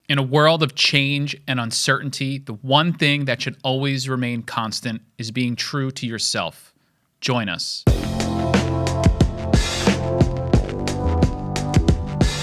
In a world of change and uncertainty, the one thing that should always remain constant is being true to yourself. Join us.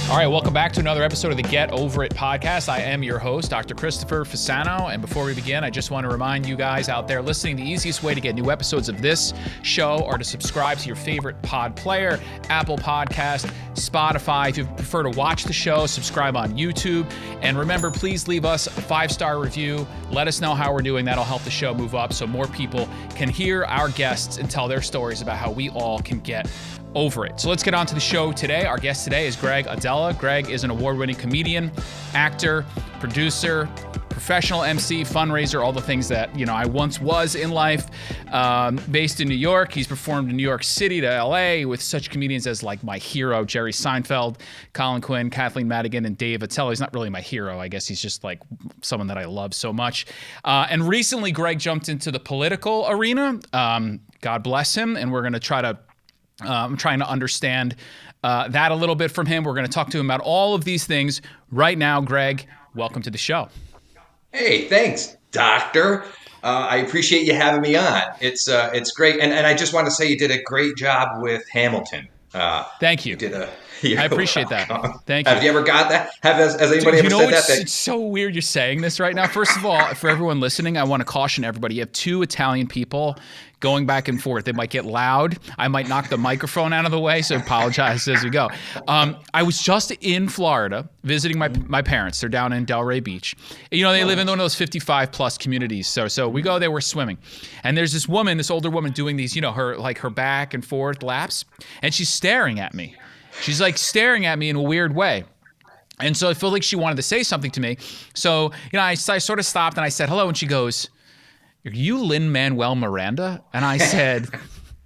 All right, welcome back to another episode of the Get Overit podcast. I am your host, Dr. Christopher Fasano, and before we begin, I just want to remind you guys out there listening, the easiest way to get new episodes of this show are to subscribe to your favorite pod player, Apple Podcast, Spotify. If you prefer to watch the show, subscribe on YouTube. And remember, please leave us a 5-star review. Let us know how we're doing. That'll help the show move up so more people can hear our guests and tell their stories about how we all can get over it. So let's get on to the show today. Our guest today is Greg Aidala. Greg is an award-winning comedian, actor, producer, professional MC, fundraiser, all the things that, I once was in life. Based in New York, he's performed in New York City to LA with such comedians as like my hero, Jerry Seinfeld, Colin Quinn, Kathleen Madigan, and Dave Attell. He's not really my hero. I guess he's just like someone that I love so much. And recently, Greg jumped into the political arena. God bless him. And we're going to try to I'm trying to understand that a little bit from him. We're going to talk to him about all of these things right now. Greg, welcome to the show. Hey, thanks, Doctor. I appreciate you having me on. It's great, and I just want to say you did a great job with Hamilton. Thank you. I appreciate that. Thank you. Have you ever got that? Has anybody ever said that? It's so weird you're saying this right now. First of all, for everyone listening, I want to caution everybody. You have two Italian people going back and forth. They might get loud. I might knock the microphone out of the way, so apologize as we go. I was just in Florida visiting my parents. They're down in Delray Beach. They live in one of those 55-plus communities. So we go there, we're swimming. And there's this older woman doing these, her back and forth laps. And she's staring at me. She's like staring at me in a weird way. And so I feel like she wanted to say something to me. So, I sort of stopped and I said, hello. And she goes, are you Lin-Manuel Miranda? And I said,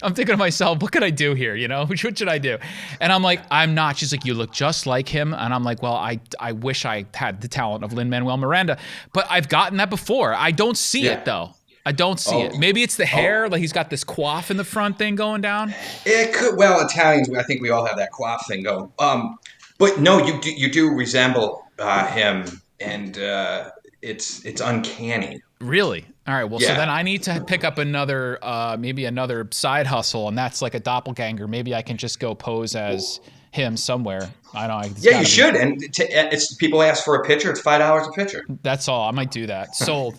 I'm thinking to myself, what could I do here? What should I do? And I'm like, I'm not. She's like, you look just like him. And I'm like, well, I wish I had the talent of Lin-Manuel Miranda, but I've gotten that before. I don't see it though. I don't see it. Maybe it's the hair. Like he's got this coif in the front thing going down. It could. Well, Italians, I think we all have that coif thing going. But no, you do resemble him, and it's uncanny. Really? All right. Well, so then I need to pick up maybe another side hustle, and that's like a doppelganger. Maybe I can just go pose as him somewhere. I don't know. Yeah, you should. And people ask for a picture. It's $5 a picture. That's all. I might do that. Sold.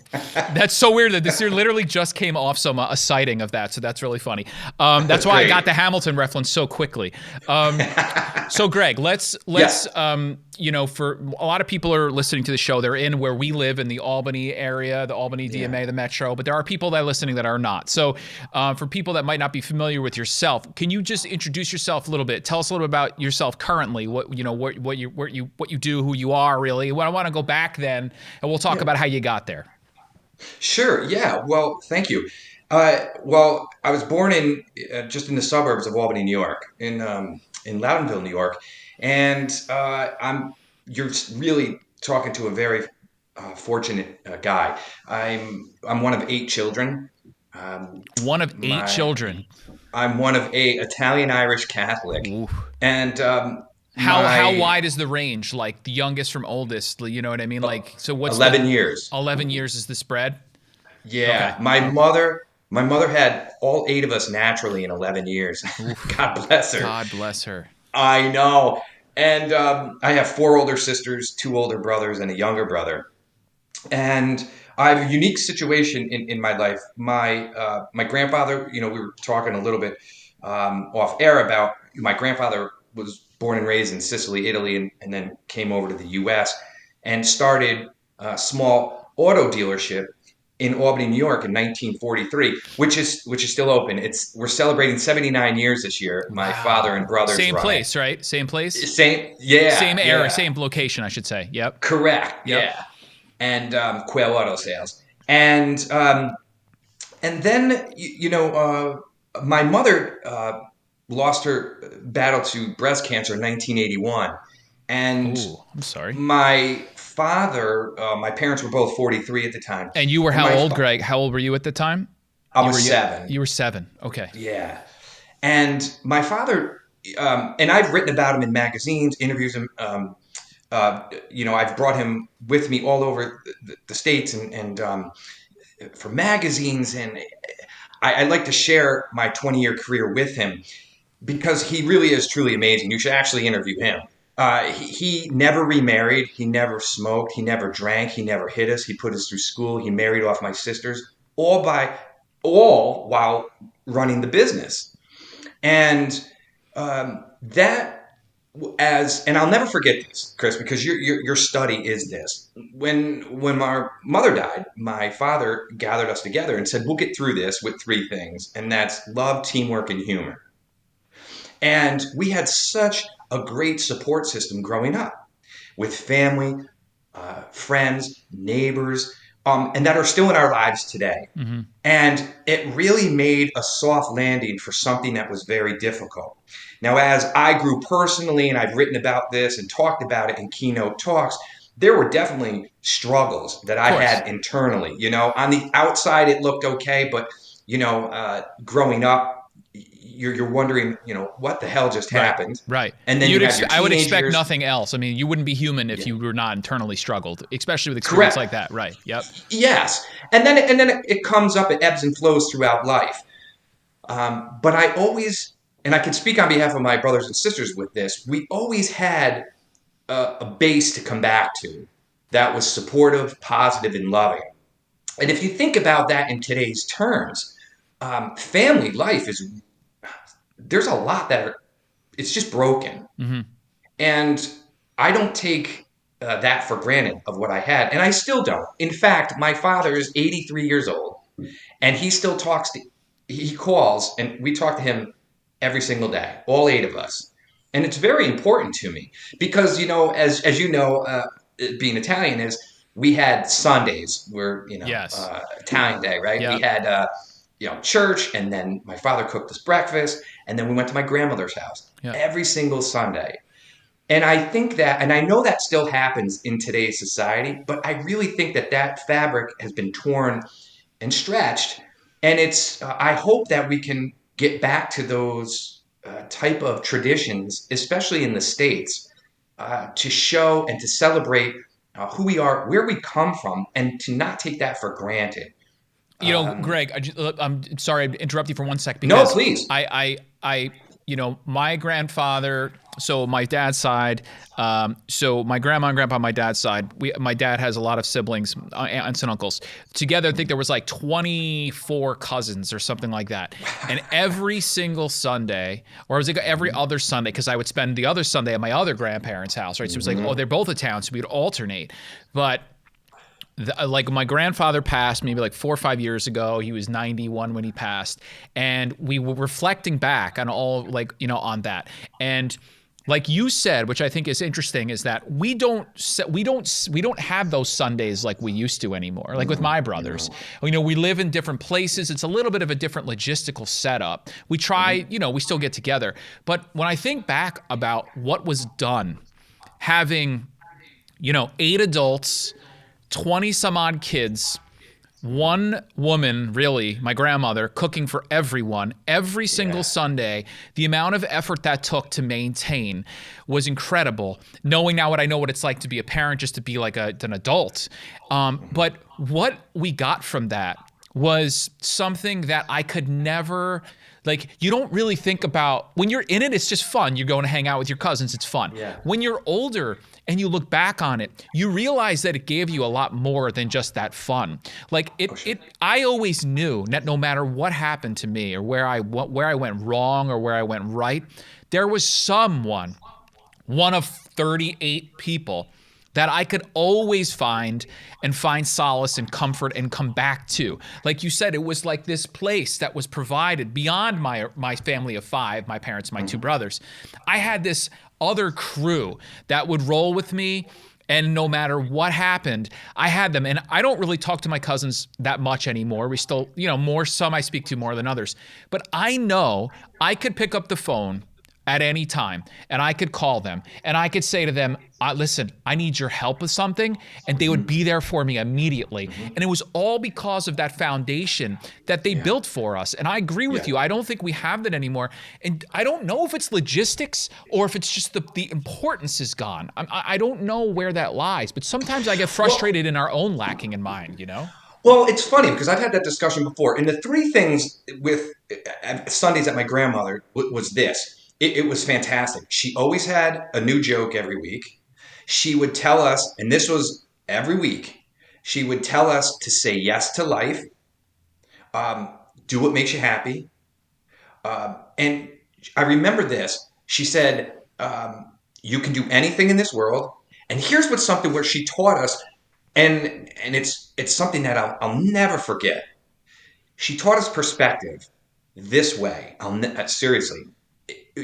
That's so weird that this year literally just came off a sighting of that. So that's really funny. That's why I got the Hamilton reference so quickly. So Greg, let's for a lot of people are listening to the show. They're in where we live in the Albany area, the Albany DMA, the Metro, but there are people that are listening that are not. So for people that might not be familiar with yourself, can you just introduce yourself a little bit? Tell us a little bit about yourself currently, what you do, who you are really. I want to go back then and we'll talk about how you got there. Sure. Yeah. Well, thank you. Well, I was born in just in the suburbs of Albany, New York, in Loudonville, New York. And you're really talking to a very fortunate guy. I'm one of 8 children. One of 8 children. I'm one of 8 Italian-Irish Catholic. Ooh. And how wide is the range? Like the youngest from oldest, you know what I mean? Like, so what's 11 years. 11 years is the spread? Yeah. Okay. My mother had all 8 of us naturally in 11 years. God bless her. God bless her. I know. And I have 4 older sisters, 2 older brothers, and a younger brother. And I have a unique situation in my life. My grandfather, we were talking a little bit off air about my grandfather was born and raised in Sicily, Italy, and then came over to the U.S. and started a small auto dealership in Albany, New York in 1943, which is still open. We're celebrating 79 years this year. My father and brothers Same run place, it. right? Same place? Same era, same location, I should say. Yep. Correct. Yep. Yeah. And Quail Auto Sales. And then, my mother lost her battle to breast cancer in 1981. And I'm sorry. My father, my parents were both 43 at the time. And you were how old, Greg? How old were you at the time? I was 7. You were 7. Okay. Yeah. And my father, and I've written about him in magazines, interviews him, I've brought him with me all over the states and for magazines, and I like to share my 20-year career with him because he really is truly amazing. You should actually interview him. He never remarried. He never smoked. He never drank. He never hit us. He put us through school. He married off my sisters, all while running the business. And that and I'll never forget this, Chris, because your study is this. When our mother died, my father gathered us together and said, "We'll get through this with three things, and that's love, teamwork, and humor." And we had such a great support system growing up with family, friends, neighbors, and that are still in our lives today. Mm-hmm. And it really made a soft landing for something that was very difficult. Now, as I grew personally, and I've written about this and talked about it in keynote talks, there were definitely struggles that I had internally. On the outside, it looked okay, but growing up, you're wondering, what the hell just happened? Right. And then I would expect nothing else. I mean, you wouldn't be human if you were not internally struggled, especially with experience like that. Right. Yep. Yes. And then it comes up, it ebbs and flows throughout life. But I always, and I can speak on behalf of my brothers and sisters with this, we always had a base to come back to that was supportive, positive, and loving. And if you think about that in today's terms, family life there's a lot it's just broken. Mm-hmm. And I don't take that for granted of what I had. And I still don't. In fact, my father is 83 years old and he still he calls and we talk to him every single day, all 8 of us. And it's very important to me because, as you know, being Italian we had Sundays where, Yes. Italian day, right? Yep. We had, church, and then my father cooked us breakfast, and then we went to my grandmother's house every single Sunday. And I think that, and I know that still happens in today's society, but I really think that fabric has been torn and stretched. And I hope that we can get back to those type of traditions, especially in the States, to show and to celebrate who we are, where we come from, and to not take that for granted. Greg, I'm sorry I interrupt you for 1 second. No, please. My grandfather, so my dad's side, so my grandma and grandpa on my dad's side, my dad has a lot of siblings, aunts and uncles. Together, I think there was like 24 cousins or something like that. And every single Sunday, or it was like every other Sunday, because I would spend the other Sunday at my other grandparents' house, right? So it was like, they're both in town, so we'd alternate. But like my grandfather passed maybe like 4 or 5 years ago. He was 91 when he passed, and we were reflecting back on all on that. And like you said, which I think is interesting, is that we don't have those Sundays like we used to anymore. Like with my brothers, we live in different places. It's a little bit of a different logistical setup. We try, we still get together. But when I think back about what was done, having 8 adults, 20 some odd kids, one woman, really, my grandmother, cooking for everyone every single Sunday. The amount of effort that took to maintain was incredible. Knowing now what it's like to be a parent, just to be like an adult. But what we got from that was something that I could never, you don't really think about. When you're in it, it's just fun. You're going to hang out with your cousins, it's fun. Yeah. When you're older and you look back on it, you realize that it gave you a lot more than just that fun. I always knew that no matter what happened to me or where I went wrong or where I went right, there was one of 38 people that I could always find solace and comfort and come back to. Like you said, it was like this place that was provided beyond my family of 5, my parents, my 2 brothers. I had this other crew that would roll with me, and no matter what happened, I had them. And I don't really talk to my cousins that much anymore. We still, some I speak to more than others. But I know I could pick up the phone at any time, and I could call them and I could say to them, listen, I need your help with something, and they would be there for me immediately. And it was all because of that foundation that they built for us. And I agree with you. I don't think we have that anymore. And I don't know if it's logistics or if it's just the importance is gone. I don't know where that lies, but sometimes I get frustrated in our own lacking in mind, you know? Well, it's funny because I've had that discussion before. And the three things with Sundays at my grandmother was this. It was fantastic. She always had a new joke every week. She would tell us, and this was every week, she would tell us to say yes to life, do what makes you happy. And I remember this. She said, you can do anything in this world. And here's what's something where she taught us, and it's something that I'll never forget. She taught us perspective this way. Seriously.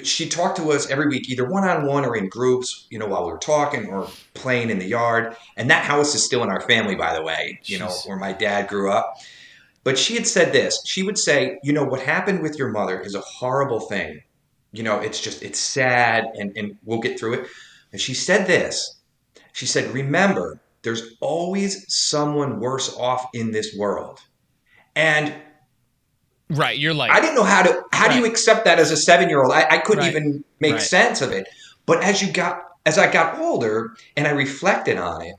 She talked to us every week, either one-on-one or in groups, while we were talking or playing in the yard. And that house is still in our family, by the way, where my dad grew up. But she had said this. She would say, what happened with your mother is a horrible thing. It's sad, and we'll get through it. And she said this. She said, remember, there's always someone worse off in this world. And right, you're like, I didn't know how do you accept that as a 7-year-old? I couldn't even make sense of it. But as I got older and I reflected on it,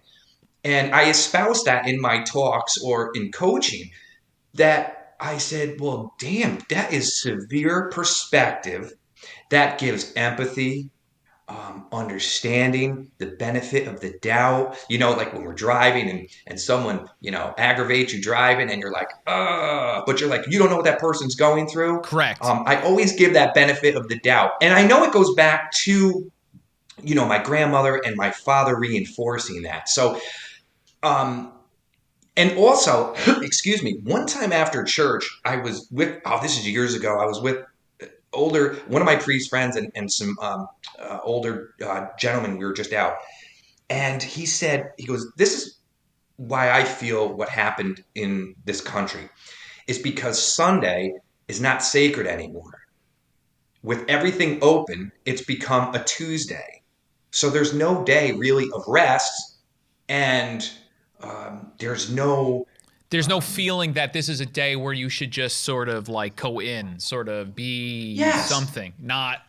and I espoused that in my talks or in coaching, that I said, well, damn, that is severe perspective. That gives empathy, understanding, the benefit of the doubt. Like when we're driving and someone, aggravates you driving and you're like, but you're like, you don't know what that person's going through. Correct. I always give that benefit of the doubt. And I know it goes back to, my grandmother and my father reinforcing that. So, and also, excuse me, one time after church, I was with, this is years ago, I was with one of my priest friends and some older gentlemen. We were just out. And he goes, this is why I feel what happened in this country is because Sunday is not sacred anymore. With everything open, it's become a Tuesday. So there's no day really of rest, and there's no feeling that this is a day where you should just sort of like go in, sort of be something, not,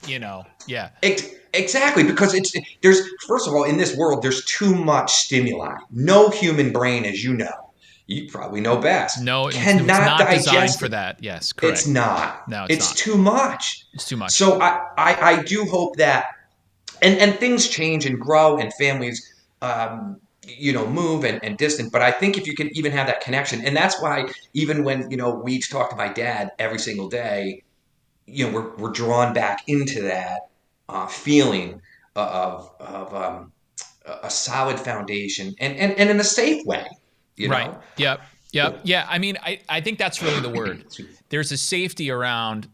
Exactly, because there's, first of all, in this world, there's too much stimuli. No human brain, as you probably know best, no, cannot it's not digest designed for that. Yes, correct. It's not. No, it's not. Too much. It's too much. So I do hope that, and things change and grow, and families, move and distant. But I think if you can even have that connection, and that's why even when, we talk to my dad every single day, we're drawn back into that feeling of a solid foundation and in a safe way, right. know? Yep. Yeah. I mean, I think that's really the word. There's a safety around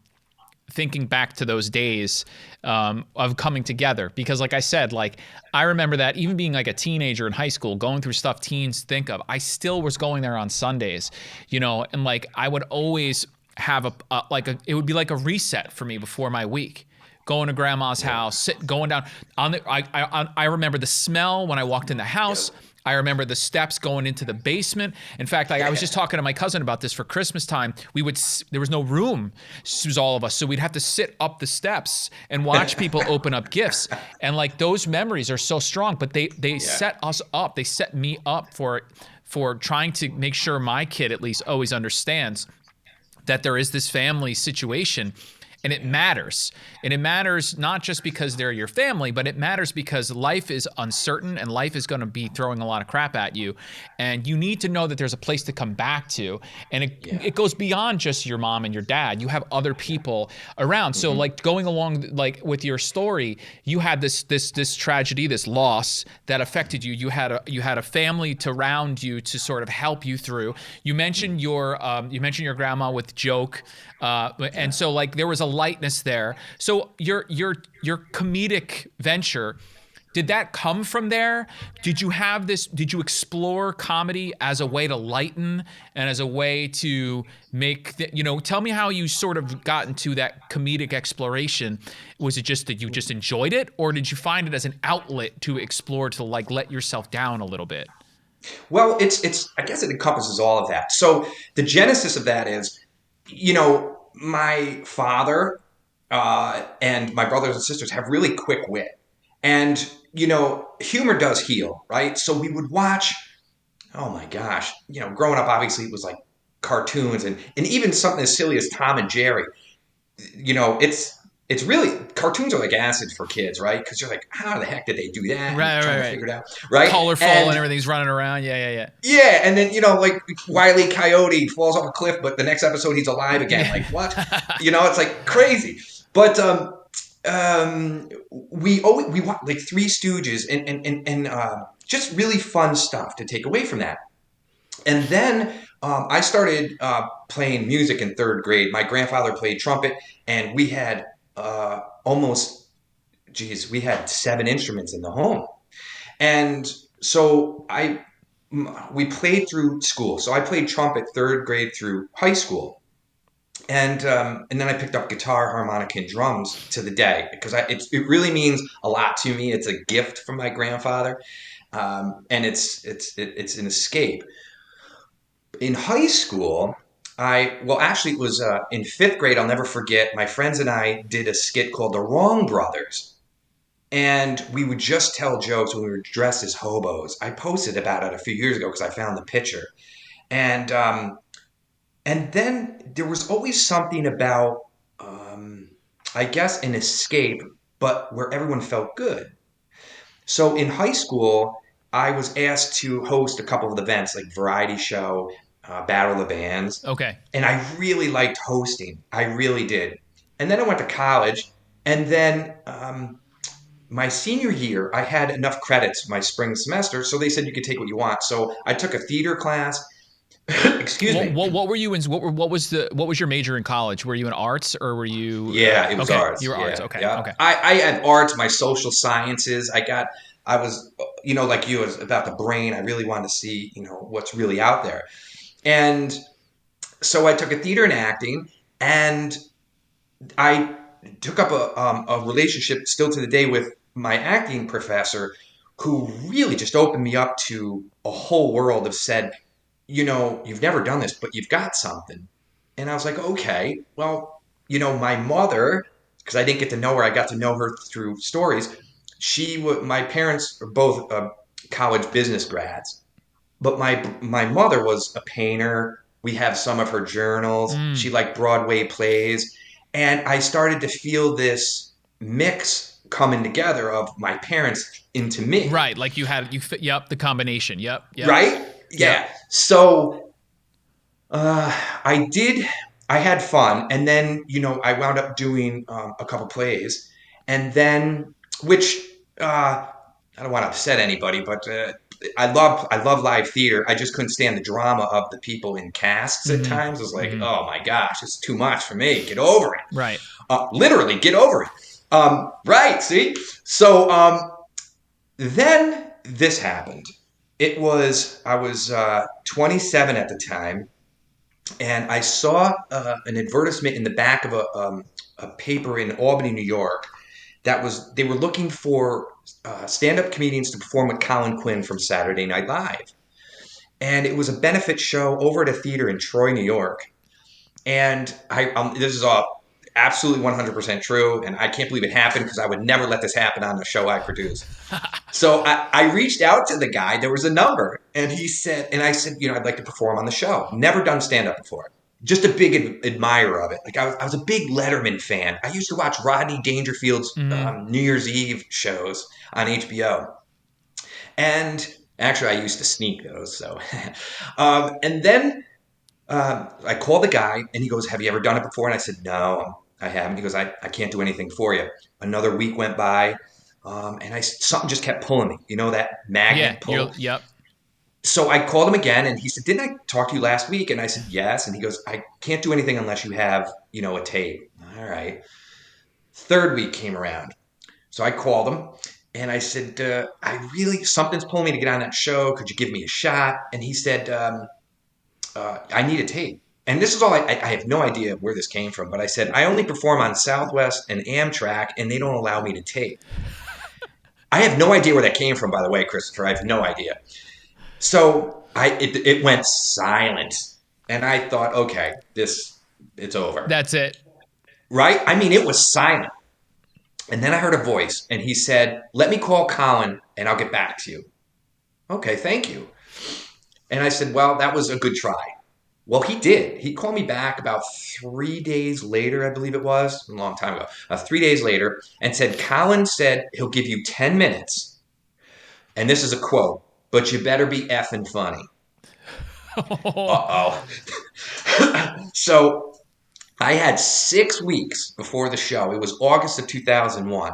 thinking back to those days of coming together, because like I said, like I remember that even being like a teenager in high school, going through stuff teens think of, I still was going there on Sundays, and like I would always have it would be like a reset for me before my week. Going to grandma's house, going down on I remember the smell when I walked in the house. I remember the steps going into the basement. In fact, I was just talking to my cousin about this for Christmas time. There was no room. It was all of us. So we'd have to sit up the steps and watch people open up gifts. And like those memories are so strong, but they set us up. They set me up for trying to make sure my kid at least always understands that there is this family situation. And it matters. And it matters not just because they're your family, but it matters because life is uncertain and life is going to be throwing a lot of crap at you. And you need to know that there's a place to come back to. And it goes beyond just your mom and your dad. You have other people around. So like going along like with your story, you had this tragedy, this loss that affected you. You had a family to round you to sort of help you through. You mentioned your grandma with joke. And so like there was a lightness there. So your comedic venture Did that come from there? Did you have this? Did you explore comedy as a way to lighten and as a way to make, tell me how you sort of got into that comedic exploration. Was it just that you just enjoyed it, or did you find it as an outlet to explore, to like let yourself down a little bit? Well, I guess it encompasses all of that. So the genesis of that is, my father and my brothers and sisters have really quick wit. And, humor does heal, right? So we would watch, oh my gosh, growing up, obviously it was like cartoons and even something as silly as Tom and Jerry. It's really, cartoons are like acid for kids, right? Because you're like, how the heck did they do that? And Right, trying right, to right. figure it out, right? Colorful and And everything's running around. Yeah, yeah, yeah, and then like Wile E. Coyote falls off a cliff, but the next episode he's alive again. Like what? yeah. It's like crazy. But we watch like Three Stooges and just really fun stuff to take away from that. And then I started playing music in third grade. My grandfather played trumpet, and we had we had 7 instruments in the home. And so we played through school. So I played trumpet third grade through high school, and then I picked up guitar, harmonica, and drums to the day because it really means a lot to me. It's a gift from my grandfather, and it's an escape. In high school, actually it was in fifth grade. I'll never forget. My friends and I did a skit called The Wrong Brothers. And we would just tell jokes when we were dressed as hobos. I posted about it a few years ago because I found the picture. And then there was always something about, I guess, an escape, but where everyone felt good. So in high school, I was asked to host a couple of events like variety show, Battle of the Bands, Okay. and I really liked hosting. I really did. And then I went to college, and then my senior year, I had enough credits my spring semester, so they said you could take what you want. So I took a theater class. Excuse me. What were you in? What was your major in college? Were you in arts or were you? Yeah, it was Okay, arts. you were arts. Yeah, Okay, yeah. okay. I had arts, my social sciences. I was, like you, was about the brain. I really wanted to see, what's really out there. And so I took a theater and acting, and I took up a relationship still to the day with my acting professor, who really just opened me up to a whole world of said, you've never done this, but you've got something. And I was like, okay, well, my mother, because I didn't get to know her, I got to know her through stories. My parents are both college business grads, but my mother was a painter. We have some of her journals. Mm. She liked Broadway plays, and I started to feel this mix coming together of my parents into me. Right, like yep, the combination. Yep, yep, Right? yep. Yeah. So I did. I had fun, and then I wound up doing a couple plays, and then which I don't want to upset anybody, but I love live theater. I just couldn't stand the drama of the people in casts at Mm-hmm. times. It was like, Mm-hmm. oh my gosh, it's too much for me. Get over it. Right. Literally, get over it. Right. See. So then this happened. I was 27 at the time, and I saw an advertisement in the back of a paper in Albany, New York. They were looking for stand-up comedians to perform with Colin Quinn from Saturday Night Live, and it was a benefit show over at a theater in Troy, New York. And this is all absolutely 100% true, and I can't believe it happened because I would never let this happen on the show I produce. So I reached out to the guy. There was a number, and I said, I'd like to perform on the show. Never done stand up before. Just a big admirer of it. Like I was a big Letterman fan. I used to watch Rodney Dangerfield's Mm-hmm. New Year's Eve shows on HBO, and actually I used to sneak those. So, and then I called the guy, and he goes, "Have you ever done it before?" And I said, "No, I haven't." He goes, I can't do anything for you." Another week went by. And something just kept pulling me, that Yeah. magnet pull. Yep. So I called him again, and he said, "Didn't I talk to you last week?" And I said, "Yes." And he goes, "I can't do anything unless you have, a tape." All right. Third week came around. So I called him, And I said, something's pulling me to get on that show. Could you give me a shot? And he said, I need a tape. And this is all I have no idea where this came from, but I said, I only perform on Southwest and Amtrak, and they don't allow me to tape. I have no idea where that came from, by the way, Christopher. I have no idea. So it went silent. And I thought, okay, it's over. That's it. Right? I mean, it was silent. And then I heard a voice, and he said, let me call Colin, and I'll get back to you. Okay, thank you. And I said, well, that was a good try. Well, he did. He called me back about 3 days later, I believe it was, a long time ago, 3 days later, and said, Colin said he'll give you 10 minutes. And this is a quote, but you better be effing funny. Uh-oh. So I had 6 weeks before the show. It was August of 2001.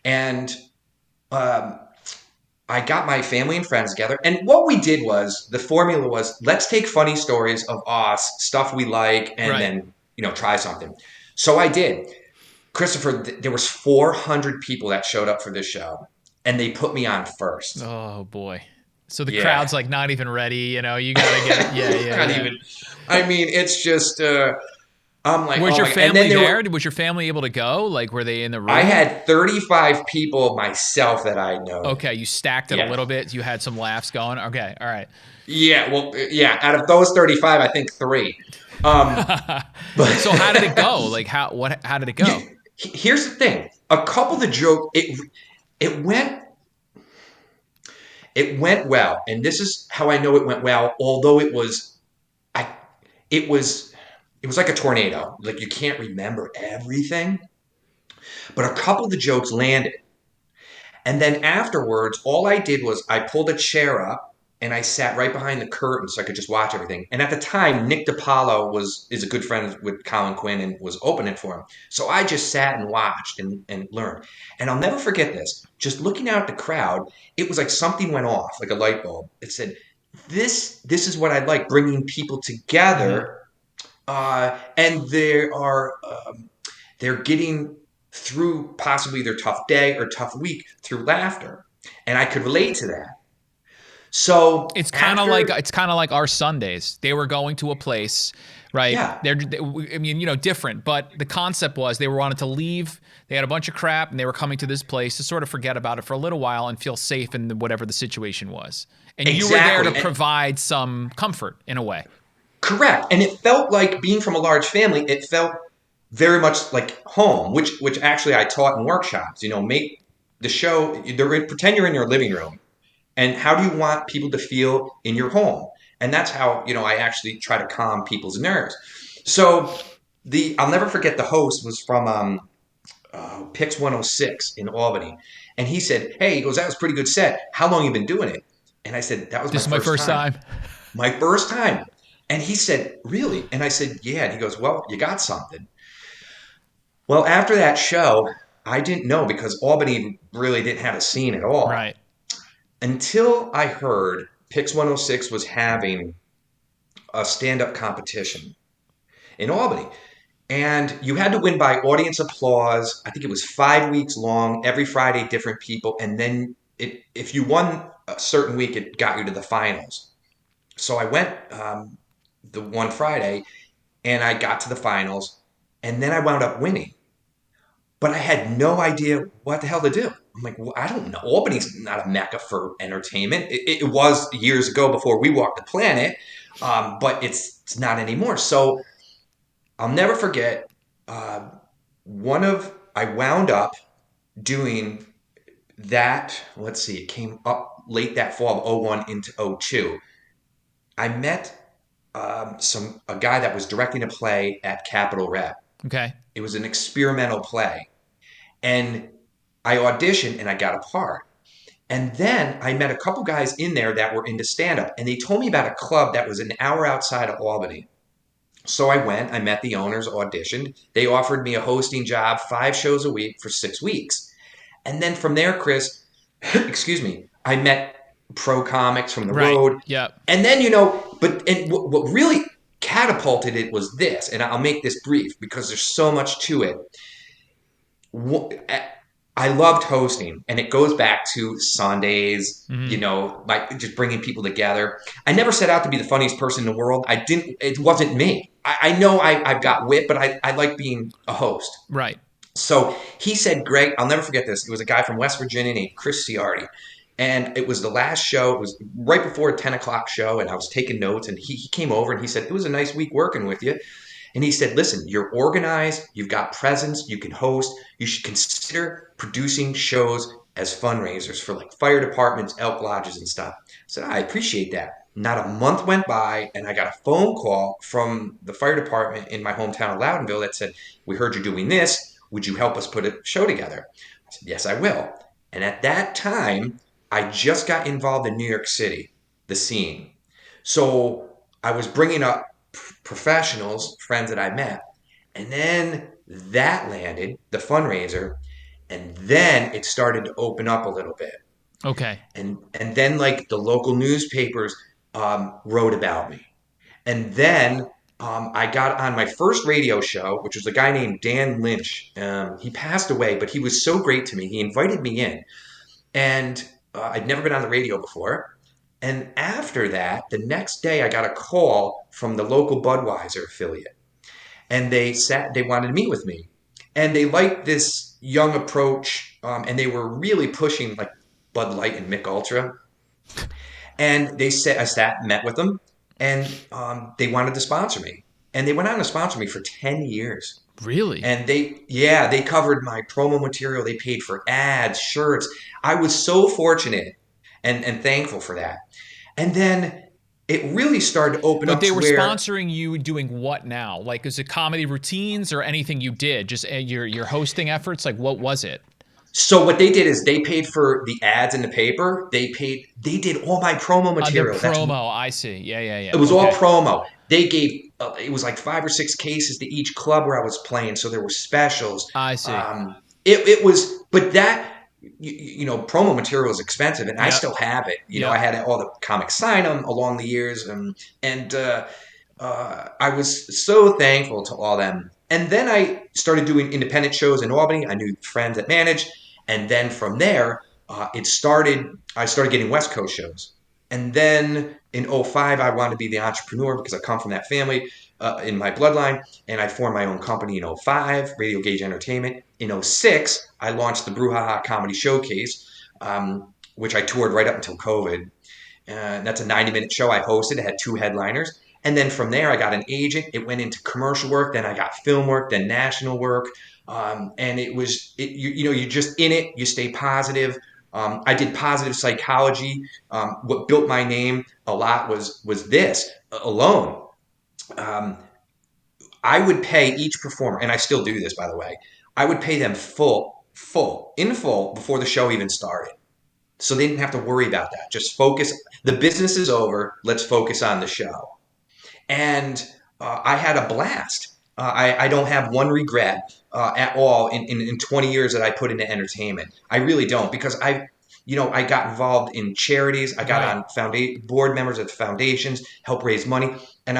And I got my family and friends together. And what we did was, the formula was, let's take funny stories of us, stuff we like, and then, try something. So I did. Christopher, there was 400 people that showed up for this show, and they put me on first. Oh, boy. So the crowd's like not even ready, you got to get it. Yeah. Not even. I mean, it's just... I'm like, was your family there? Was your family able to go? Like, were they in the room? I had 35 people myself that I know. Okay, you stacked it a little bit. You had some laughs going. Okay, all right. Yeah, well, out of those 35, I think 3. But so how did it go? Like, how did it go? Here's the thing. A couple of the jokes, it went well, and this is how I know it went well. Although it was like a tornado. Like, you can't remember everything. But a couple of the jokes landed. And then afterwards, all I did was I pulled a chair up and I sat right behind the curtain so I could just watch everything. And at the time, Nick DiPaolo is a good friend with Colin Quinn and was opening for him. So I just sat and watched and learned. And I'll never forget this. Just looking out at the crowd, it was like something went off, like a light bulb. It said, this is what I like, bringing people together. And they're getting through possibly their tough day or tough week through laughter, and I could relate to that. So it's kind of like our Sundays. They were going to a place, right? Yeah. Different, but the concept was they wanted to leave. They had a bunch of crap, and they were coming to this place to sort of forget about it for a little while and feel safe in whatever the situation was. And you were there to provide some comfort in a way. Correct. And it felt like, being from a large family, it felt very much like home, which actually I taught in workshops. Make the show, pretend you're in your living room. And how do you want people to feel in your home? And that's how, I actually try to calm people's nerves. So I'll never forget, the host was from Pix 106 in Albany. And he said, hey, he goes, that was a pretty good set. How long have you been doing it? And I said, that was my first time. My first time. And he said, really? And I said, yeah. And he goes, well, you got something. Well, after that show, I didn't know, because Albany really didn't have a scene at all. Right. Until I heard Pix 106 was having a stand-up competition in Albany. And you had to win by audience applause. I think it was 5 weeks long, every Friday, different people. And then if you won a certain week, it got you to the finals. So I went the one Friday, and I got to the finals, and then I wound up winning. But I had no idea what the hell to do. I'm like, well, I don't know. Albany's not a mecca for entertainment. It was years ago, before we walked the planet, but it's not anymore. So I'll never forget, I wound up doing that. Let's see, it came up late that fall of 01 into 02. I met a guy that was directing a play at Capitol Rep. Okay. It was an experimental play. And I auditioned and I got a part. And then I met a couple guys in there that were into stand-up. And they told me about a club that was an hour outside of Albany. So I went, I met the owners, auditioned. They offered me a hosting job, 5 shows a week for 6 weeks. And then from there, Chris, I met pro comics from the road. Yeah. And then, what really catapulted it was this, and I'll make this brief because there's so much to it. I loved hosting, and it goes back to Sundays, Hmm. like just bringing people together. I never set out to be the funniest person in the world. It wasn't me. I know I've got wit, but I like being a host. Right. So he said, Greg, I'll never forget this. It was a guy from West Virginia named Chris Ciardi. And it was the last show. It was right before a 10 o'clock show. And I was taking notes. And he came over and he said, it was a nice week working with you. And he said, listen, you're organized, you've got presence, you can host, you should consider producing shows as fundraisers for like fire departments, elk lodges, and stuff. I said, I appreciate that. Not a month went by, and I got a phone call from the fire department in my hometown of Loudonville that said, we heard you're doing this. Would you help us put a show together? I said, yes, I will. And at that time, I just got involved in New York City, the scene. So I was bringing up professionals, friends that I met. And then that landed, the fundraiser, and then it started to open up a little bit. Okay. And then like the local newspapers wrote about me. And then I got on my first radio show, which was a guy named Dan Lynch. He passed away, but he was so great to me. He invited me in, and I'd never been on the radio before. And after that, the next day, I got a call from the local Budweiser affiliate, and they wanted to meet with me, and they liked this young approach, and they were really pushing like Bud Light and Mick Ultra. And I sat, met with them, and they wanted to sponsor me, and they went on to sponsor me for 10 years. Really? And they covered my promo material. They paid for ads, shirts. I was so fortunate and thankful for that. And then it really started to open But up they to were where, sponsoring you doing what now? Like, is it comedy routines or anything you did? Just your hosting efforts? Like, what was it? so what they did is they paid for the ads in the paper. They did all my promo The material. promo. I see. Yeah, yeah, It yeah. was all Okay. promo. They gave, it was like 5 or 6 cases to each club where I was playing. So there were specials. I see. It was, but promo material is expensive, and I Yep. still have it. I Yep. had all the comics sign them along the years, and I was so thankful to all them. And then I started doing independent shows in Albany. I knew friends that managed, and then from there, it started. I started getting West Coast shows, and then in '05, I wanted to be the entrepreneur because I come from that family in my bloodline, and I formed my own company in '05, Radio Gauge Entertainment. In '06, I launched the Brouhaha Comedy Showcase, which I toured right up until COVID. That's a 90-minute show I hosted. It had 2 headliners. And then from there, I got an agent. It went into commercial work. Then I got film work, then national work. And you're just in it. You stay positive. I did positive psychology. What built my name a lot was this alone. Um, I would pay each performer, and I still do this, by the way. I would pay them in full before the show even started. So they didn't have to worry about that. Just focus. The business is over. Let's focus on the show. And I had a blast. I don't have one regret at all in 20 years that I put into entertainment. I really don't, because I got involved in charities. I got Right. on board members of foundations, help raise money. And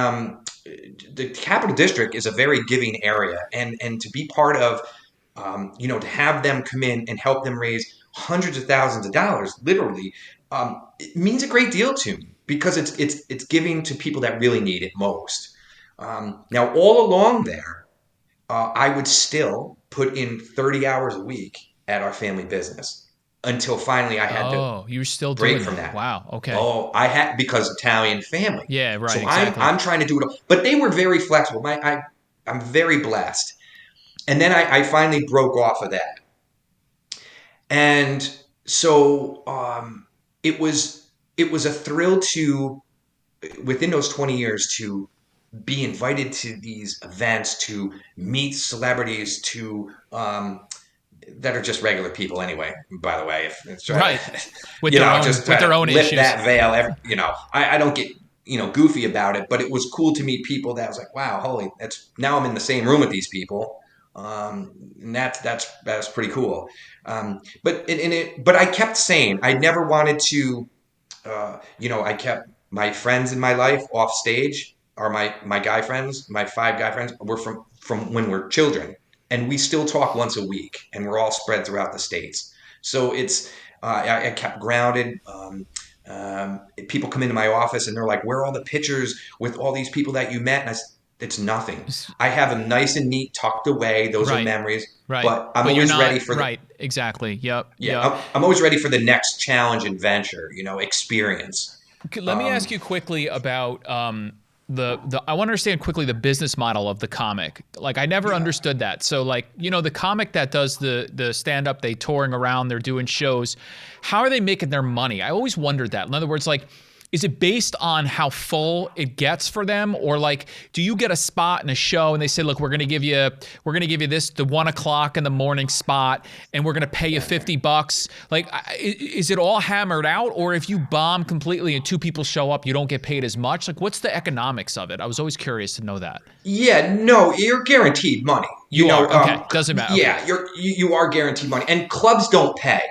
the Capital District is a very giving area. And to be part of, to have them come in and help them raise hundreds of thousands of dollars, literally, it means a great deal to me because it's giving to people that really need it most. Now, all along there, I would still put in 30 hours a week at our family business until finally I had to Oh, you're still break doing from that. that. Wow. Okay. Oh, I had, because Italian family. Yeah, right, So I'm exactly. I'm trying to do it all. But they were very flexible. I'm very blessed. And then I finally broke off of that. And so it was a thrill to, within those 20 years, to be invited to these events, to meet celebrities, to that are just regular people anyway. By the way, if it's try Right. to, just With try their to own lift issues. that veil. I don't get goofy about it, but it was cool to meet people that was like, wow, holy, that's now I'm in the same room with these people. And that's pretty cool. But I kept sane. I never wanted to. I kept my friends in my life off stage, or my guy friends, my 5 guy friends were from when we're children. and we still talk once a week, and we're all spread throughout the states. So it's I kept grounded. People come into my office and they're like, "Where are all the pictures with all these people that you met?" And it's nothing. I have them nice and neat, tucked away. Those are Right. memories. Right. But I'm But you're always ready not for the right. Exactly. Yep. yeah. Yep. I'm always ready for the next challenge and venture. Experience. Let me Um, ask you quickly about the I want to understand quickly the business model of the comic. Like I never yeah. understood that. So like, the comic that does the stand up, they touring around, they're doing shows. How are they making their money? I always wondered that. In other words, like is it based on how full it gets for them, or like do you get a spot in a show and they say, look, we're gonna give you this the 1 o'clock in the morning spot, and we're gonna pay you $50? Like, is it all hammered out, or if you bomb completely and 2 people show up, you don't get paid as much? Like, what's the economics of it? I was always curious to know that. Yeah, no, you're guaranteed money. You are okay. Doesn't matter. Okay. Yeah, you are guaranteed money, and clubs don't pay.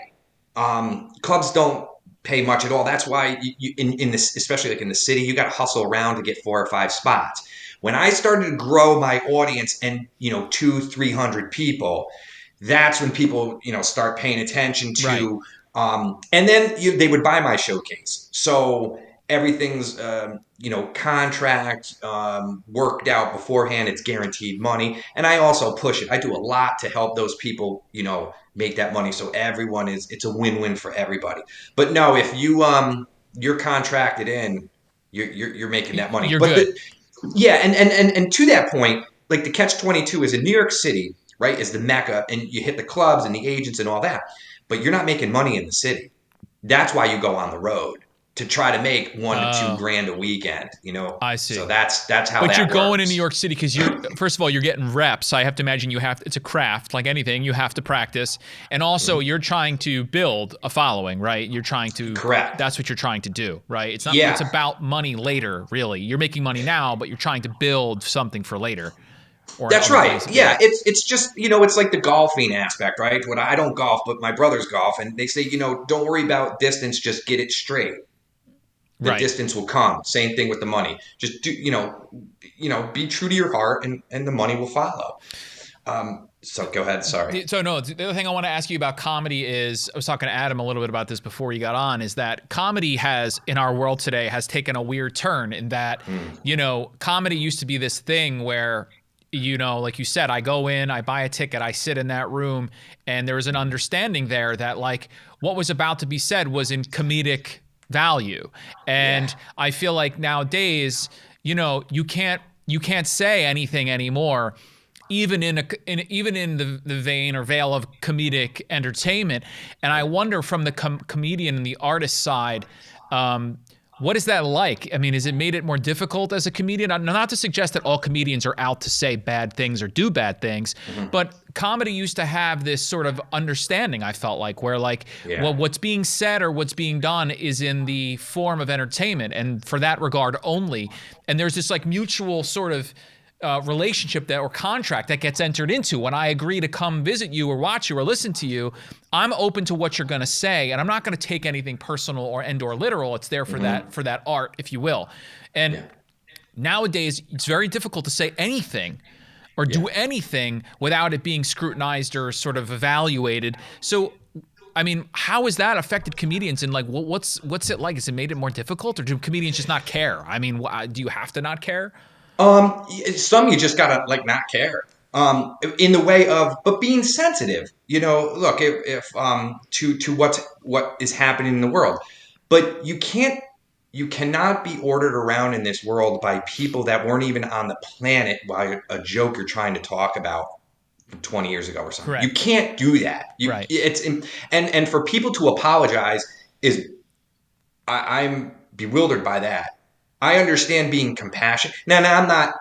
Clubs don't pay much at all. That's why in this, especially like in the city, you got to hustle around to get 4 or 5 spots. When I started to grow my audience and 200-300 people, that's when people start paying attention Right. to, and then they would buy my showcase. So everything's contract worked out beforehand. It's guaranteed money, and I also push it. I do a lot to help those people make that money, so it's a win-win for everybody. But no, if you're contracted in, you're making that money. You're But good. yeah, and to that point, like the catch 22 is in New York City, right? Is the mecca, and you hit the clubs and the agents and all that, but you're not making money in the city. That's why you go on the road to try to make 1 to 2 grand a weekend. I So see. that's how But you're that going in New works. York City because first of all, you're getting reps. I have to imagine it's a craft like anything. You have to practice. And also you're trying to build a following, right? Correct. That's what you're trying to do, right? It's Yeah. about money later, really. You're making money now, but you're trying to build something for later or That's other right. things. Yeah. Yeah, it's just it's like the golfing aspect, right? When I don't golf, but my brothers golf, and they say don't worry about distance, just get it straight. The Right. distance will come. Same thing with the money. Just do be true to your heart, and the money will follow. So go ahead. Sorry. So no, the other thing I want to ask you about comedy is, I was talking to Adam a little bit about this before you got on, is that comedy in our world today has taken a weird turn in that, comedy used to be this thing where, like you said, I go in, I buy a ticket, I sit in that room, and there is an understanding there that like what was about to be said was in comedic value. And Yeah. I feel like nowadays, you can't say anything anymore, even even in the vein or veil of comedic entertainment. And I wonder from the comedian and the artist side, what is that like? I mean, has it made it more difficult as a comedian? Not to suggest that all comedians are out to say bad things or do bad things, but comedy used to have this sort of understanding, I felt like, where like, Yeah. well, what's being said or what's being done is in the form of entertainment, and for that regard only. And there's this like mutual sort of relationship or contract that gets entered into. When I agree to come visit you or watch you or listen to you, I'm open to what you're going to say, and I'm not going to take anything personal or literal. It's there for that art, if you will. And nowadays, it's very difficult to say anything or do anything without it being scrutinized or sort of evaluated. So, I mean, how has that affected comedians? And like, what's it like? Has it made it more difficult, or do comedians just not care? I mean, do you have to not care? Some you just gotta like not care. In the way of, but being sensitive. Look, if to what is happening in the world, but you cannot be ordered around in this world by people that weren't even on the planet while a joke you're trying to talk about 20 years ago or something. You Correct. can't do that. Right. And for people to apologize is I'm bewildered by that. I understand being compassionate. Now I'm not,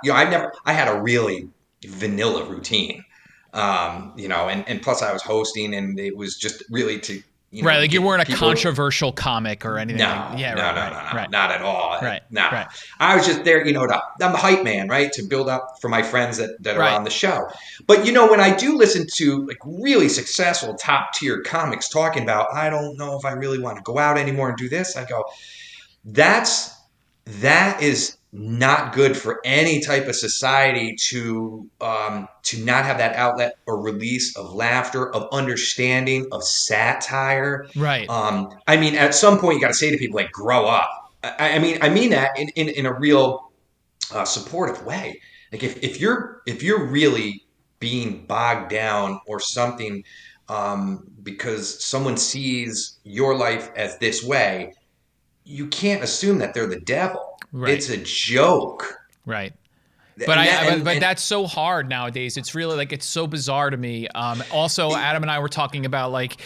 I had a really vanilla routine, and plus I was hosting, and it was just really to, Right, like you weren't a get people. controversial comic or anything like. No, Yeah, no, right, no, right, no, no, right, not at all. right, No, right, I was just there, I'm the hype man, right, to build up for my friends that are right. on the show. But when I do listen to like really successful top tier comics talking about, I don't know if I really want to go out anymore and do this, I go, that is not good for any type of society to not have that outlet or release of laughter, of understanding, of satire. Right. I mean, at some point, you got to say to people like, "Grow up." I mean that in a real supportive way. Like if you're really being bogged down or something because someone sees your life as this way, you can't assume that they're the devil. Right. It's a joke. Right. But And that but and that's so hard nowadays. It's really like it's so bizarre to me. Also, Adam and I were talking about like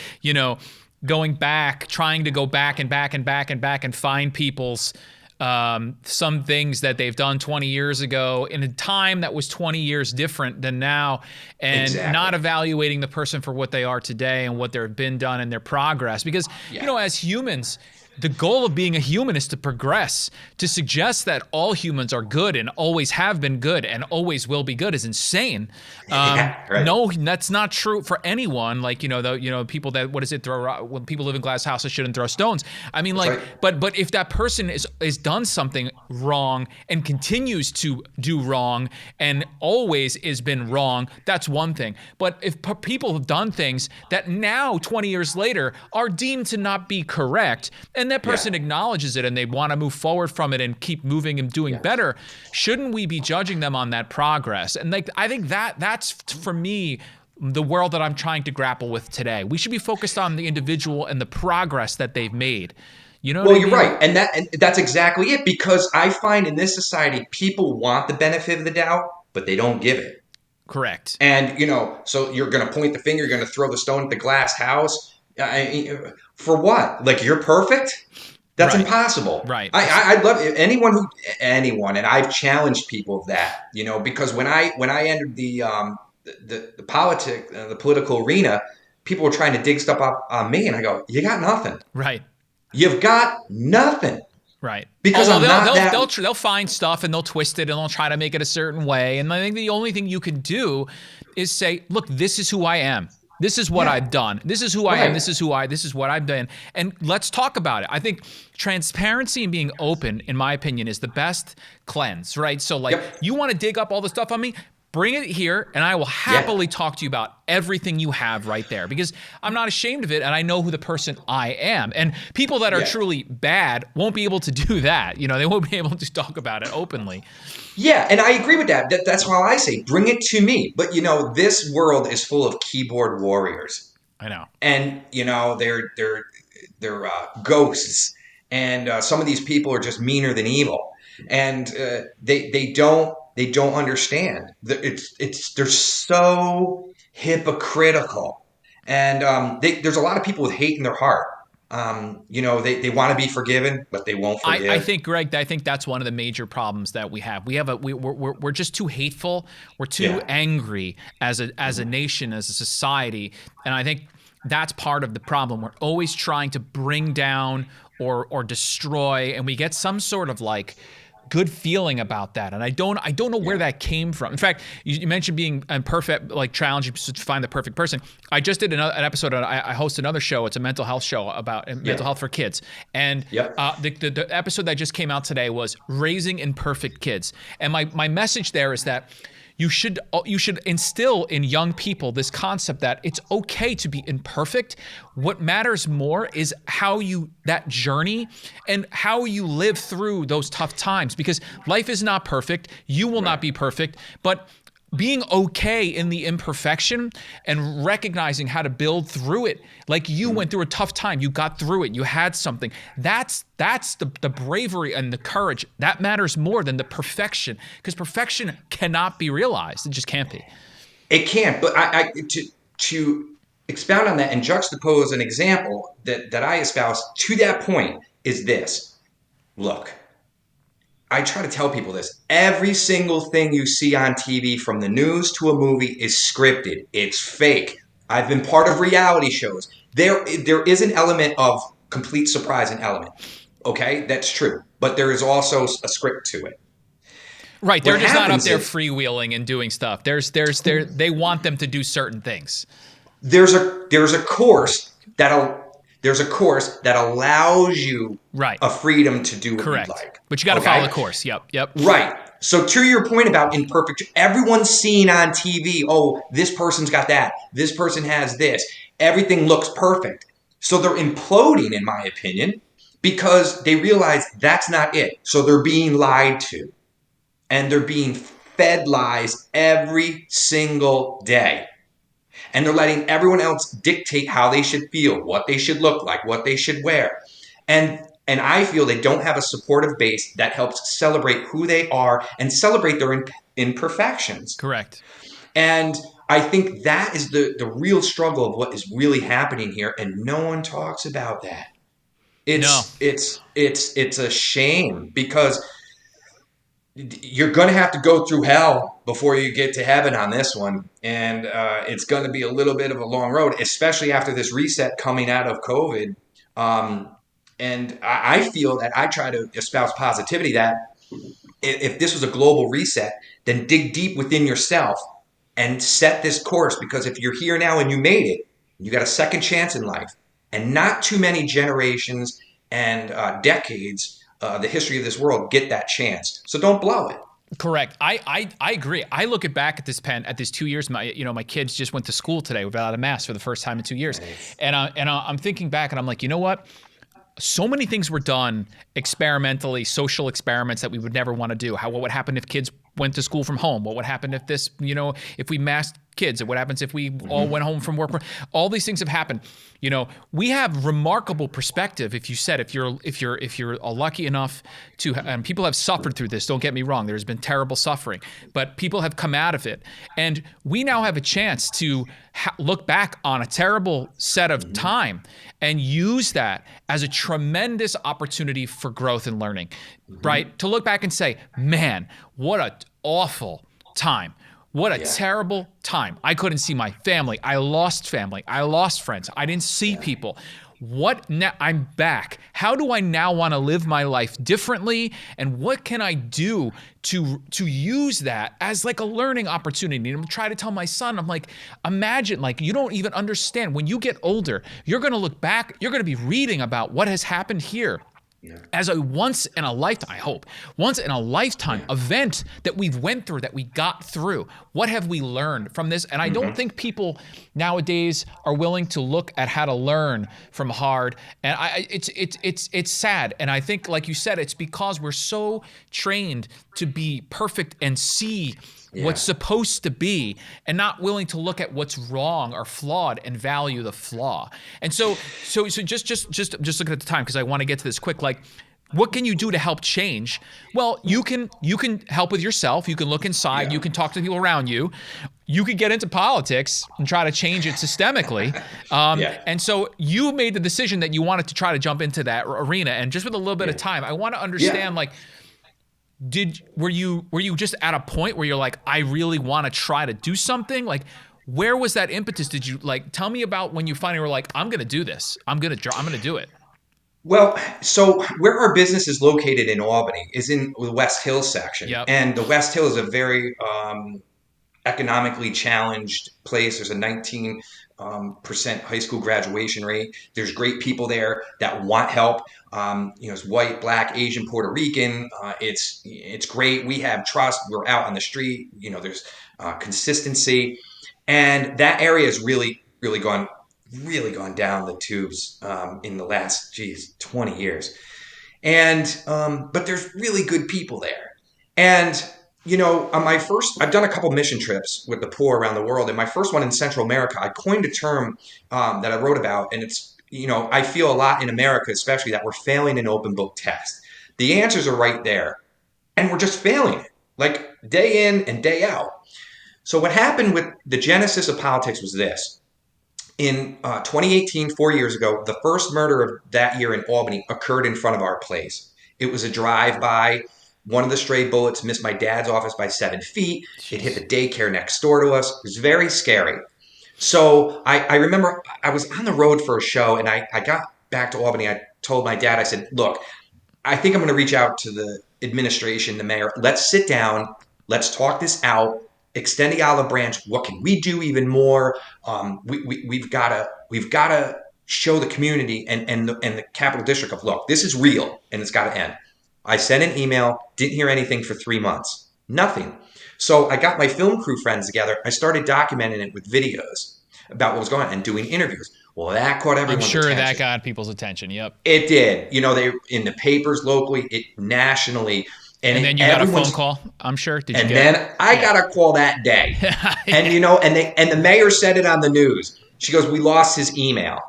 going back, trying to go back and back and back and back and find people's some things that they've done 20 years ago in a time that was 20 years different than now, and not exactly. evaluating the person for what they are today and what they've been done and their progress. Because Yeah. as humans, the goal of being a human is to progress. To suggest that all humans are good and always have been good and always will be good is insane. Yeah. Right. No, that's not true for anyone. Like people that what is it? When people live in glass houses shouldn't throw stones. I mean, That's like, right. but if that person is done something wrong and continues to do wrong and always has been wrong, that's one thing. But if people have done things that now 20 years later are deemed to not be correct, and that person Yeah. acknowledges it and they want to move forward from it and keep moving and doing Yes. better, shouldn't we be judging them on that progress? And like I think that's for me the world that I'm trying to grapple with today. We should be focused on the individual and the progress that they've made. You know what Well, I you're mean? right, and that's exactly it. Because I find in this society, people want the benefit of the doubt, but they don't give it. Correct. And so you're going to point the finger, you're going to throw the stone at the glass house. For what? Like you're perfect? That's Right. impossible. Right. I'd love anyone, and I've challenged people of that. Because when I entered the political arena, people were trying to dig stuff up on me, and I go, "You got nothing. Right. You've got nothing." Right. Because Although I'm not that. they'll find stuff and they'll twist it and they'll try to make it a certain way. And I think the only thing you can do is say, look, this is who I am. This is what Yeah. I've done. This is who I am. Right. This is what I've done. And let's talk about it. I think transparency and being open, in my opinion, is the best cleanse, right? So like Yep. you want to dig up all the stuff on me, bring it here and I will Yeah. happily talk to you about everything you have right there because I'm not ashamed of it and I know who the person I am. And people that are Yeah. truly bad won't be able to do that. They won't be able to talk about it openly. Yeah, and I agree with that. That's why I say bring it to me. But this world is full of keyboard warriors, I know. and they're ghosts, and some of these people are just meaner than evil, and they don't understand. They're so hypocritical, and there's a lot of people with hate in their heart. They want to be forgiven, but they won't I forgive. think, Greg, I think that's one of the major problems that we have. We're just too hateful. We're too Yeah. angry as a nation, as a society, and I think that's part of the problem. We're always trying to bring down or destroy, and we get some sort of like good feeling about that. And I don't know where Yeah. that came from. In fact, you mentioned being imperfect, like challenging to find the perfect person. I just did an episode. I host another show. It's a mental health show about mental health for kids. And Yep. the episode that just came out today was raising imperfect kids. And my message there is that you should instill in young people this concept that it's okay to be imperfect. What matters more is that journey and how you live through those tough times, because life is not perfect. You will not be perfect, but being okay in the imperfection and recognizing how to build through it. Like you went through a tough time, you got through it, you had something. That's the bravery and the courage. That matters more than the perfection, because perfection cannot be realized. It just can't be. It can't. But to expound on that and juxtapose an example that I espouse to that point is this. Look, I try to tell people this. Every single thing you see on TV, from the news to a movie, is scripted. It's fake. I've been part of reality shows. There is an element of complete surprise and element. Okay, that's true. But there is also a script to it. Right, they're What just not up happens there is freewheeling and doing stuff. They want them to do certain things. there's a course There's a course that allows you Right. a freedom to do what you'd Correct. like. But you got to follow the course. Yep. Right. So to your point about imperfect, everyone's seen on TV, oh, this person's got that. This person has this. Everything looks perfect. So they're imploding, in my opinion, because they realize that's not it. So they're being lied to. And they're being fed lies every single day. And they're letting everyone else dictate how they should feel, what they should look like, what they should wear. And I feel they don't have a supportive base that helps celebrate who they are and celebrate their imperfections. Correct. And I think that is the real struggle of what is really happening here, and no one talks about that. It's a shame, because you're going to have to go through hell before you get to heaven on this one. And it's going to be a little bit of a long road, especially after this reset coming out of COVID. And I feel that I try to espouse positivity, that if this was a global reset, then dig deep within yourself and set this course. Because if you're here now and you made it, you got a second chance in life. And not too many generations and decades, the history of this world, get that chance. So don't blow it. Correct. I agree. I look back at this 2 years. My kids just went to school today without a mask for the first time in 2 years, nice. and I'm thinking back, and I'm like, you know what? So many things were done experimentally, social experiments that we would never want to do. What would happen if kids went to school from home? What would happen if if we masked kids? What happens if we all went home from work? All these things have happened. We have remarkable perspective. If you're lucky enough to, and people have suffered through this. Don't get me wrong. There's been terrible suffering, but people have come out of it, and we now have a chance to look back on a terrible set of time and use that as a tremendous opportunity for growth and learning, right? To look back and say, man, what an awful time. What a terrible time. I couldn't see my family. I lost family. I lost friends. I didn't see people. What now? I'm back. How do I now want to live my life differently? And what can I do to use that as like a learning opportunity? And I'm trying to tell my son, I'm like, imagine, like, you don't even understand. When you get older, you're going to look back, you're going to be reading about what has happened here. As a once in a lifetime event that we've went through, that we got through. What have we learned from this? And I don't think people nowadays are willing to look at how to learn from hard. And it's sad. And I think, like you said, it's because we're so trained to be perfect and see what's supposed to be, and not willing to look at what's wrong or flawed and value the flaw. And so just looking at the time, because I want to get to this quick, like, what can you do to help change? Well, you can help with yourself. You can look inside. You can talk to people around you. You could get into politics and try to change it systemically. And so you made the decision that you wanted to try to jump into that arena. And just with a little bit of time, I want to understand, like, were you just at a point where you're like, I really want to try to do something? Like, where was that impetus? Did you, like, tell me about when you finally were like, I'm going to do this. I'm going to do it. Well, so where our business is located in Albany is in the West Hills section. Yep. And the West Hill is a very economically challenged place. There's a 19% high school graduation rate. There's great people there that want help. It's white, black, Asian, Puerto Rican. It's great. We have trust. We're out on the street. There's consistency, and that area has really gone down the tubes in the last 20 years. And but there's really good people there. And on my first, I've done a couple mission trips with the poor around the world. And my first one in Central America, I coined a term that I wrote about. And it's, I feel a lot in America, especially, that we're failing an open book test. The answers are right there. And we're just failing it, like day in and day out. So what happened with the genesis of politics was this. In 2018, 4 years ago, the first murder of that year in Albany occurred in front of our place. It was a drive-by. One of the stray bullets missed my dad's office by 7 feet. It hit the daycare next door to us. It was very scary. So I remember I was on the road for a show, and I got back to Albany. I told my dad, I said, look, I think I'm going to reach out to the administration, the mayor. Let's sit down. Let's talk this out. Extend the olive branch. What can we do even more? We've got to show the community and the capital district of, look, this is real and it's got to end. I sent an email, didn't hear anything for 3 months. Nothing. So I got my film crew friends together. I started documenting it with videos about what was going on and doing interviews. Well, that caught I'm everyone's sure that attention. got people's attention. Yep. It did. They in the papers locally, it nationally, And then you got a phone call, I'm sure. Did you and get? then I Yeah. got a call that day. And Yeah. and the mayor said it on the news. She goes, "We lost his email."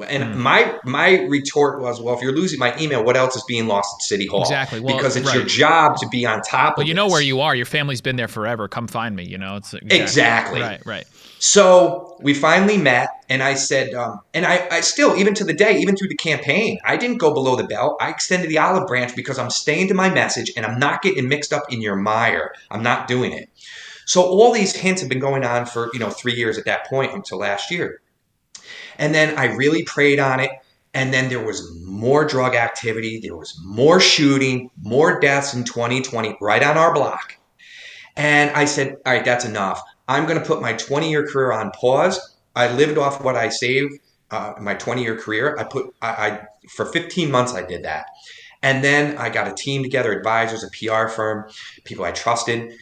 And Mm. my retort was, well, if you're losing my email, what else is being lost at City Hall? Exactly. Well, Because it's your right. job to be on top Well, of you know where this. you are. Your family's been there forever. Come find me. It's exactly. Exactly. Right, right. So we finally met, and I said, and I still, even to the day, even through the campaign, I didn't go below the belt. I extended the olive branch because I'm staying to my message and I'm not getting mixed up in your mire. I'm not doing it. So all these hints have been going on for, 3 years at that point until last year. And then I really prayed on it. And then there was more drug activity. There was more shooting, more deaths in 2020 right on our block. And I said, all right, that's enough. I'm going to put my 20-year career on pause. I lived off what I saved, my 20-year career. For 15 months, I did that. And then I got a team together, advisors, a PR firm, people I trusted.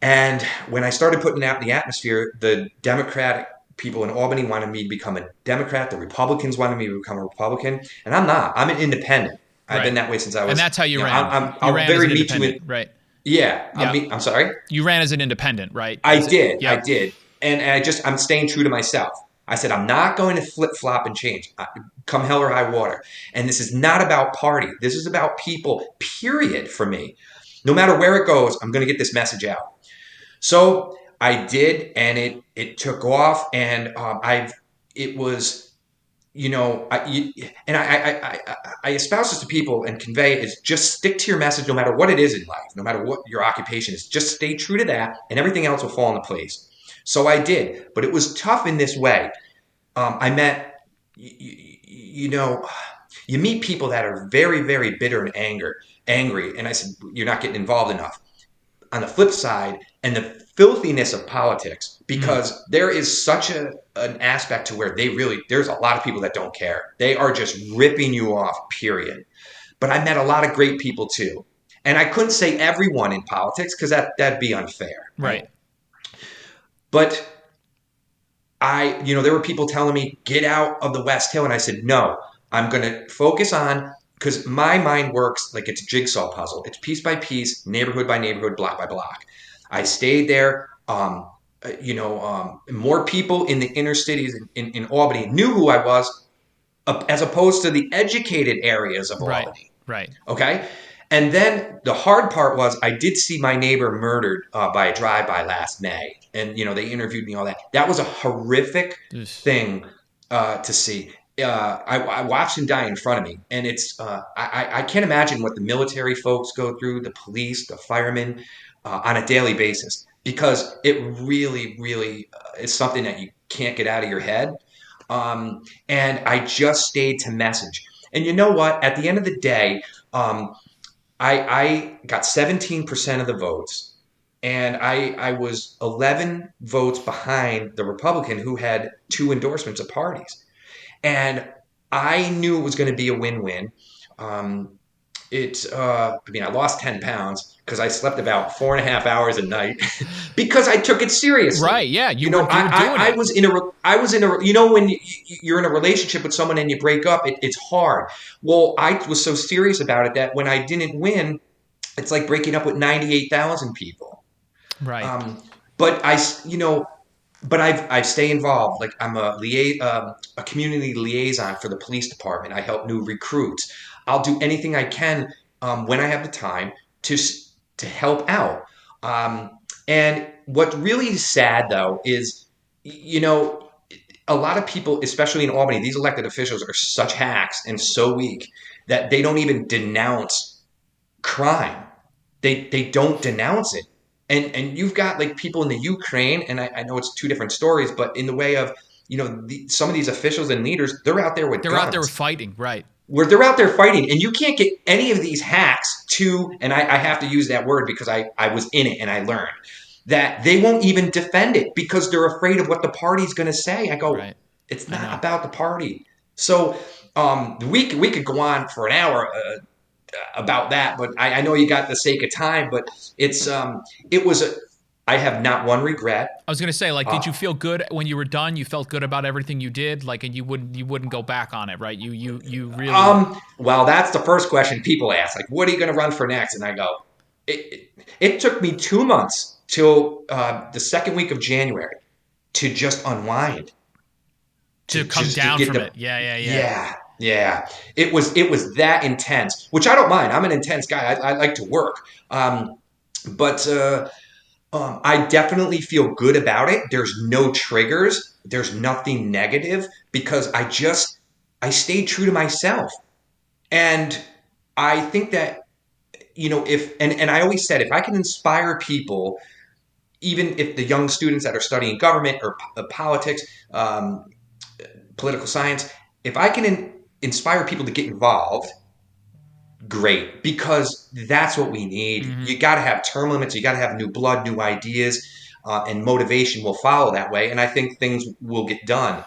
And when I started putting out in the atmosphere, the Democratic people in Albany wanted me to become a Democrat. The Republicans wanted me to become a Republican. And I'm not. I'm an independent. I've been Right. that way since I And was, that's how you ran. You I'm ran as very an Me Too. independent, right? Yeah. Yeah. I'm sorry. You ran as an independent, right? I did. I Yep. did. And I'm staying true to myself. I said, I'm not going to flip flop and change, come hell or high water. And this is not about party. This is about people, period, for me. No matter where it goes, I'm going to get this message out. So I did, and it took off, and it was, and I espouse this to people and convey is just stick to your message no matter what it is in life, no matter what your occupation is. Just stay true to that, and everything else will fall into place. So I did, but it was tough in this way. I met, you meet people that are very, very bitter and angry, and I said, you're not getting involved enough. On the flip side, and the filthiness of politics, because there is such an aspect to where there's a lot of people that don't care. They are just ripping you off, period. But I met a lot of great people too. And I couldn't say everyone in politics because that'd be unfair, right? Right. But there were people telling me, get out of the West Hill. And I said, no, I'm going to focus on, because my mind works like it's a jigsaw puzzle. It's piece by piece, neighborhood by neighborhood, block by block. I stayed there. More people in the inner cities in Albany knew who I was, as opposed to the educated areas of Right. Albany. Right. Okay. And then the hard part was I did see my neighbor murdered by a drive-by last May. And, they interviewed me, all that. That was a horrific Oof. thing to see. I watched him die in front of me. And I can't imagine what the military folks go through, the police, the firemen, on a daily basis. Because it really, really is something that you can't get out of your head. And I just stayed to message. And you know what? At the end of the day, I got 17% of the votes, and I was 11 votes behind the Republican who had 2 endorsements of parties. And I knew it was going to be a win-win. Um, I lost 10 pounds because I slept about 4.5 hours a night because I took it seriously. Right. Yeah. You were doing I it. was in a, when you're in a relationship with someone and you break up, it's hard. Well, I was so serious about it that when I didn't win, it's like breaking up with 98,000 people. Right. Um, but I stay involved. Like I'm a community liaison for the police department. I help new recruits. I'll do anything I can when I have the time to to help out. And what really is sad though is, a lot of people, especially in Albany, these elected officials are such hacks and so weak that they don't even denounce crime. They don't denounce it. And you've got like people in the Ukraine, and I know it's 2 different stories, but in the way of, some of these officials and leaders, they're out there with They're out there guns. fighting. Right. Where they're out there fighting, and you can't get any of these hacks to, and I have to use that word because I was in it and I learned that they won't even defend it because they're afraid of what the party's going to say. I go, Right. it's I not know. about the party. So we could go on for an hour about that, but I know you got the sake of time. But it was a I have not one regret. I was gonna say, like, did Uh, you feel good when you were done? You felt good about everything you did, like, and you wouldn't go back on it, right? You really. well, that's the first question people ask. Like, what are you going to run for next? And I go, it took me 2 months till the second week of January to just unwind, To come to down get from the it. Yeah. yeah. It was that intense, which I don't mind. I'm an intense guy. I like to work, but I definitely feel good about it. There's no triggers. There's nothing negative because I stayed true to myself. And I think that, if, and I always said, if I can inspire people, even if the young students that are studying government or politics, political science, if I can inspire people to get involved, great, because that's what we need. Hmm. You got to have term limits, you got to have new blood, new ideas, and motivation will follow that way. And I think things will get done.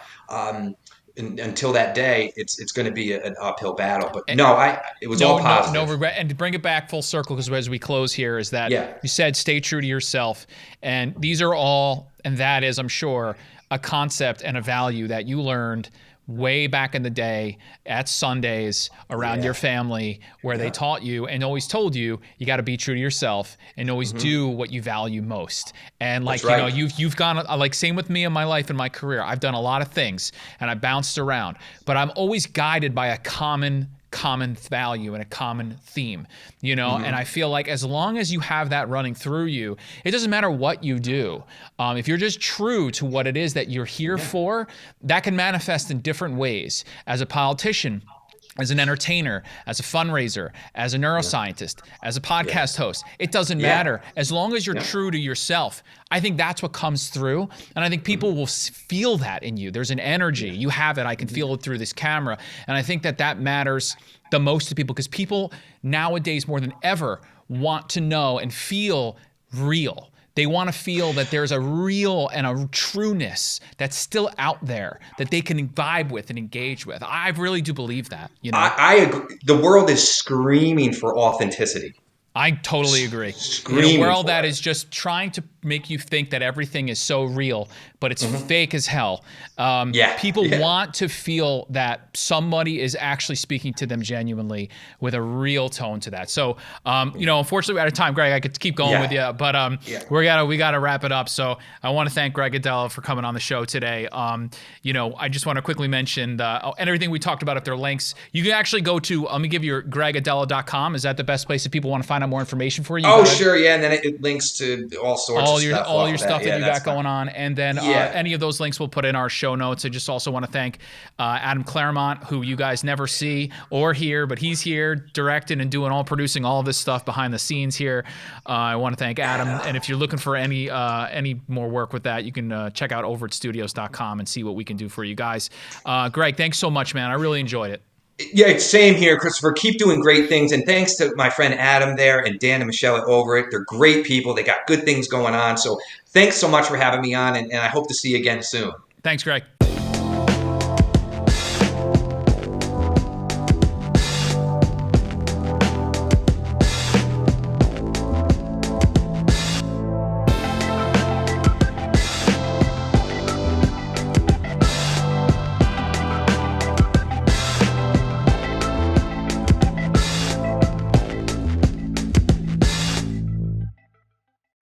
Until that day, it's going to be an uphill battle. But no, it was all No positive. regret. And to bring it back full circle, because as we close here, is that Yeah. you said stay true to yourself, and these are all, and that is, I'm sure, a concept and a value that you learned way back in the day at Sundays around Yeah. your family, where they Yeah. taught you and always told you you got to be true to yourself and always do what you value most. And That's like, right. you've gone, like, same with me in my life and my career. I've done a lot of things and I bounced around, but I'm always guided by a common value and a common theme, and I feel like as long as you have that running through you, it doesn't matter what you do. If you're just true to what it is that you're here for, that can manifest in different ways. As a politician, as an entertainer, as a fundraiser, as a neuroscientist, as a Yeah. podcast host, it doesn't Yeah. matter. As long as you're Yeah. true to yourself, I think that's what comes through. And I think people will feel that in you. There's an energy. You have it. I can feel it through this camera. And I think that matters the most to people, because people nowadays more than ever want to know and feel real. They want to feel that there's a real and a trueness that's still out there that they can vibe with and engage with. I really do believe that. I agree. The world is screaming for authenticity, I totally agree. In a screaming world for that it. is just trying to make you think that everything is so real, but it's fake as hell, Yeah. people Yeah. want to feel that somebody is actually speaking to them genuinely with a real tone to that. So, unfortunately, we're out of time, Greg. I could keep going Yeah. with you, but Yeah. we gotta wrap it up. So, I want to thank Greg Aidala for coming on the show today. I just want to quickly mention and everything we talked about. If there are links, you can actually go to. Let me give you your gregaidala.com. Is that the best place if people want to find out more information for you? Oh, sure. Yeah. And then it links to all sorts of stuff. All off your of stuff that Yeah, you that's got fine. going on, and then Yeah. any of those links we'll put in our show notes. I just also want to thank Adam Claremont, who you guys never see or hear, but he's here directing and doing producing all of this stuff behind the scenes here. I want to thank Adam, and if you're looking for any more work with that, you can check out overitstudios.com and see what we can do for you guys. Greg, thanks so much, man. I really enjoyed it. Yeah, same here, Christopher. Keep doing great things. And thanks to my friend Adam there and Dan and Michelle at Overit. They're great people. They got good things going on. So thanks so much for having me on. And I hope to see you again soon. Thanks, Greg.